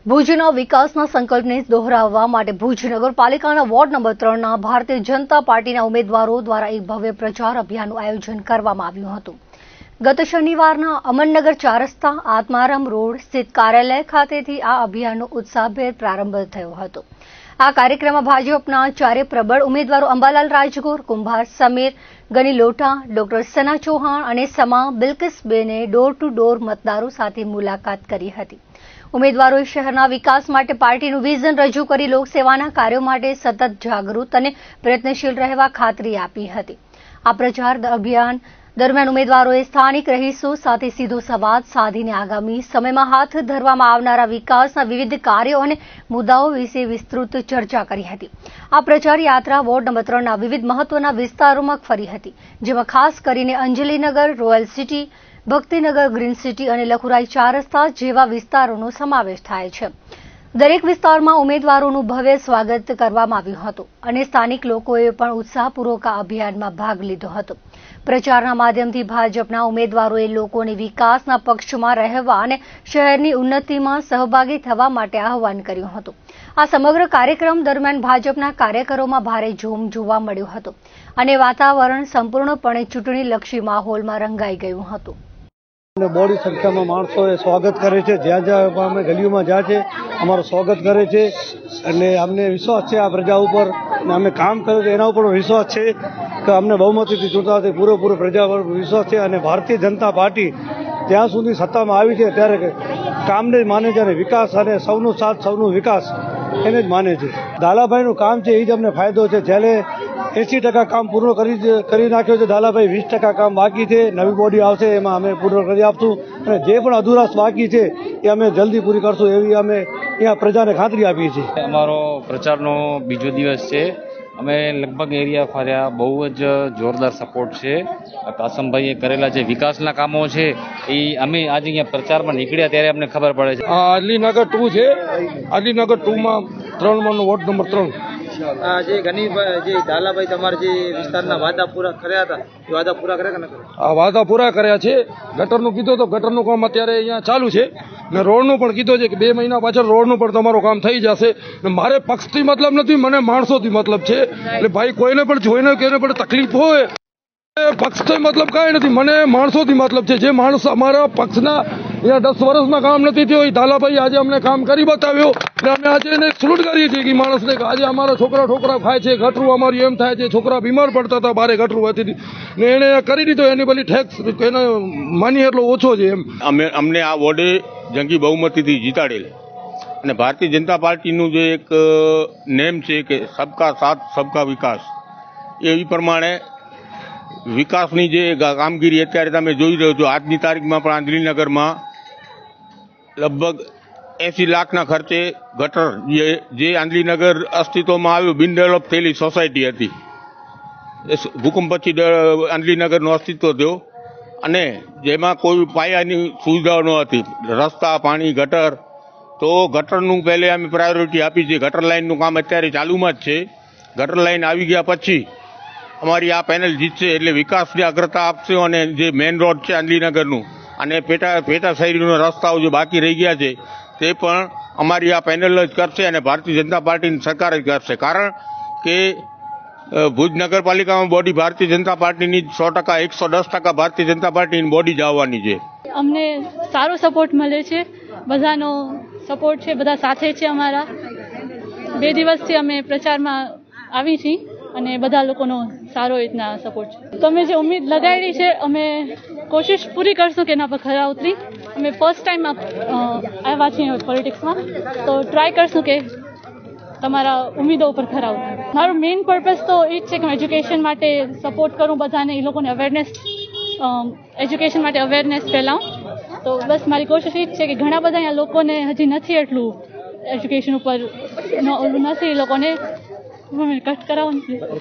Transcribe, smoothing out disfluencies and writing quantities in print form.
ભુજના વિકાસના સંકલ્પને દોહરાવવા માટે ભુજ નગરપાલિકાના વોર્ડ નંબર 3ના ભારતીય જનતા પાર્ટીના ઉમેદવારો દ્વારા એક ભવ્ય પ્રચાર અભિયાનનું આયોજન કરવામાં આવ્યું હતું। ગત શનિવારના અમનનગર 4 રસ્તા આત્મારામ રોડ સ્થિત કાર્યાલય ખાતેથી આ અભિયાનનો ઉત્સાહભેર પ્રારંભ થયો હતો। આ કાર્યક્રમમાં ભાજપના ચારે પ્રબળ ઉમેદવારો અંબાલાલ રાજગોર, કુંભાર સમીર, ગની લોટા, ડોક્ટર સના ચૌહાણ અને સમા બિલ્કિસબેને ડોર ટુ ડોર મતદારો સાથે મુલાકાત કરી હતી। ઉમેદવારોએ શહેરના વિકાસ માટે પાર્ટીનું વિઝન રજૂ કરી લોકસેવાના કાર્યો માટે સતત જાગૃત અને પ્રયત્નશીલ રહેવા ખાતરી આપી હતી। આ પ્રચાર અભિયાન દરમિયાન ઉમેદવારોએ સ્થાનિક રહીશો સાથે સીધો સંવાદ સાધીને આગામી સમયમાં હાથ ધરવામાં આવનારા વિકાસના વિવિધ કાર્યો અને મુદ્દાઓ વિશે વિસ્તૃત ચર્ચા કરી હતી। આ પ્રચાર યાત્રા વોર્ડ નંબર 3ના વિવિધ મહત્વના વિસ્તારોમાં ફરી હતી, જેમાં ખાસ કરીને Anjalinagar, Royal City, Bhaktinagar, Green City અને લખુરાઈ 4 રસ્તા જેવા વિસ્તારોનો સમાવેશ થાય છે। દરેક વિસ્તારમાં ઉમેદવારોનું ભવ્ય સ્વાગત કરવામાં આવ્યું હતું અને સ્થાનિક લોકોએ પણ ઉત્સાહપૂર્વક આ અભિયાનમાં ભાગ લીધો હતો। પ્રચારના માધ્યમથી ભાજપના ઉમેદવારોએ લોકોને વિકાસના પક્ષમાં રહેવા અને શહેરની ઉન્નતિમાં સહભાગી થવા માટે આહવાન કર્યું હતું। આ સમગ્ર કાર્યક્રમ દરમિયાન ભાજપના કાર્યકરોમાં ભારે જોમ જોવા મળ્યો હતો અને વાતાવરણ સંપૂર્ણપણે ચૂંટણીલક્ષી માહોલમાં રંગાઈ ગયું હતું। બોડી સંખ્યામાં માણસોએ સ્વાગત કરે છે, જ્યાં જ્યાં અમે ગલીઓમાં જાય છે અમારું સ્વાગત કરે છે અને અમને વિશ્વાસ છે આ પ્રજા ઉપર અને અમે કામ કર્યું છે એના ઉપર વિશ્વાસ છે કે અમને બહુમતીથી ચૂંટાવાથી પૂરેપૂરો પ્રજા પર વિશ્વાસ છે। અને ભારતીય જનતા પાર્ટી જ્યાં સુધી સત્તામાં આવી છે ત્યારે કામને જ માને છે અને વિકાસ અને સૌનો સાથ સૌનો વિકાસ એને જ માને છે। દાલાભાઈનું કામ છે એ જ અમને ફાયદો છે। જ્યારે 80% કામ પૂર્ણ કરી નાખ્યો છે દાલાભાઈ, 20% કામ બાકી છે, નવી બોડી આવશે એમાં અમે પૂર્ણ કરી આપશું અને જે પણ અધૂરાશ બાકી છે એ અમે જલ્દી પૂરી કરશું એવી અમે અહીંયા પ્રજાને ખાતરી આપીએ છીએ। અમારો પ્રચારનો બીજો દિવસ છે। અમે લગભગ એરિયા ફર્યા, બહુ જ જોરદાર સપોર્ટ છે। કાસમભાઈએ કરેલા જે વિકાસના કામો છે એ અમે આજે અહીંયા પ્રચારમાં નીકળ્યા ત્યારે અમને ખબર પડે છે। આદલીનગર 2 છે, આદલીનગર 2માં 3 નંબરનો વોર્ડ નંબર 3। જે દાલાભાઈ તમારા જે વિસ્તારના વાદા પૂરા કર્યા હતા એ વાદા પૂરા કર્યા કે ન કર્યા? આ વાદા પૂરા કર્યા છે। ગટરનું કીધું તો ગટરનું કામ અત્યારે અહીંયા ચાલુ છે ને રોડનું પણ કીધું છે કે 2 મહિના પાછળ રોડનું પણ તમારું કામ થઈ જશે। ને મારે પક્ષથી મતલબ નથી, મને માણસોથી મતલબ છે। એટલે ભાઈ કોઈને પણ જોઈને કોઈને પણ તકલીફ હોય પક્ષથી મતલબ કાંઈ નથી, મને માણસોથી મતલબ છે। જે માણસ અમારા પક્ષના અહીંયા 10 વર્ષમાં કામ નથી થયો એ દાલાભાઈ આજે અમને કામ કરી બતાવ્યો અને અમે આજે એને સલુટ કરીએ છીએ કે માણસને કે આજે અમારા છોકરા ખાય છે, ગટરું અમારું એમ થાય છે, છોકરા બીમાર પડતા હતા બારે ગટરું હતી ને એને કરી દીધો, એની બધી ટેક્સ એને માની એટલો ઓછો છે એમ। અમને આ વોર્ડે જંગી બહુમતીથી જીતાડેલ અને ભારતીય જનતા પાર્ટીનું જે એક નેમ છે કે સબકા સાથ સબકા વિકાસ, એ પ્રમાણે વિકાસની જે કામગીરી અત્યારે તમે જોઈ રહ્યો છો। આજની તારીખમાં પણ આંધળીનગરમાં લગભગ 80 લાખના ખર્ચે ગટર જે આંધળીનગર અસ્તિત્વમાં આવ્યું, બિન ડેવલપ થયેલી સોસાયટી હતી, ભૂકંપ પછી આંધળીનગરનું અસ્તિત્વ થયો અને જેમાં કોઈ પાયાની સુવિધાઓ ન હતી, રસ્તા, પાણી, ગટર। તો ગટરનું પહેલે અમે પ્રાયોરિટી આપી છે। ગટર લાઇનનું કામ અત્યારે ચાલુમાં જ છે। ગટર લાઇન આવી ગયા પછી અમારી આ પેનલ જીતશે એટલે વિકાસની અગ્રતા આપશે અને જે મેઇન રોડ છે આંધળીનગરનું અને પેટા શહેરીના રસ્તાઓ જે બાકી રહી ગયા છે તે પણ અમારી આ પેનલ જ કરશે અને ભારતીય જનતા પાર્ટીની સરકાર જ કરશે। કારણ કે ભુજ નગરપાલિકામાં બોડી ભારતીય જનતા પાર્ટીની 100%, 110% ભારતીય જનતા પાર્ટીની બોડી જ આવવાની છે। અમને સારો સપોર્ટ મળે છે, બધાનો સપોર્ટ છે, બધા સાથે છે અમારા। 2 દિવસથી અમે પ્રચારમાં આવી છીએ અને બધા લોકોનો સારો રીતના સપોર્ટ છે। તો અમે જે ઉમ્મીદ લગાડી છે અમે કોશિશ પૂરી કરશું કે એના પર ખરા ઉતરી। અમે ફર્સ્ટ ટાઈમ આવ્યા છીએ પોલિટિક્સમાં, તો ટ્રાય કરશું કે તમારા ઉમેદો ઉપર ખરા ઉતરી। મારો મેઇન પર્પઝ તો એ જ છે કે હું એજ્યુકેશન માટે સપોર્ટ કરું બધાને, એ લોકોને અવેરનેસ, એજ્યુકેશન માટે અવેરનેસ ફેલાવું। તો બસ મારી કોશિશ એ જ છે કે ઘણા બધા અહીંયા લોકોને હજી નથી એટલું એજ્યુકેશન ઉપર નથી, એ લોકોને કટ કરાવવાનું।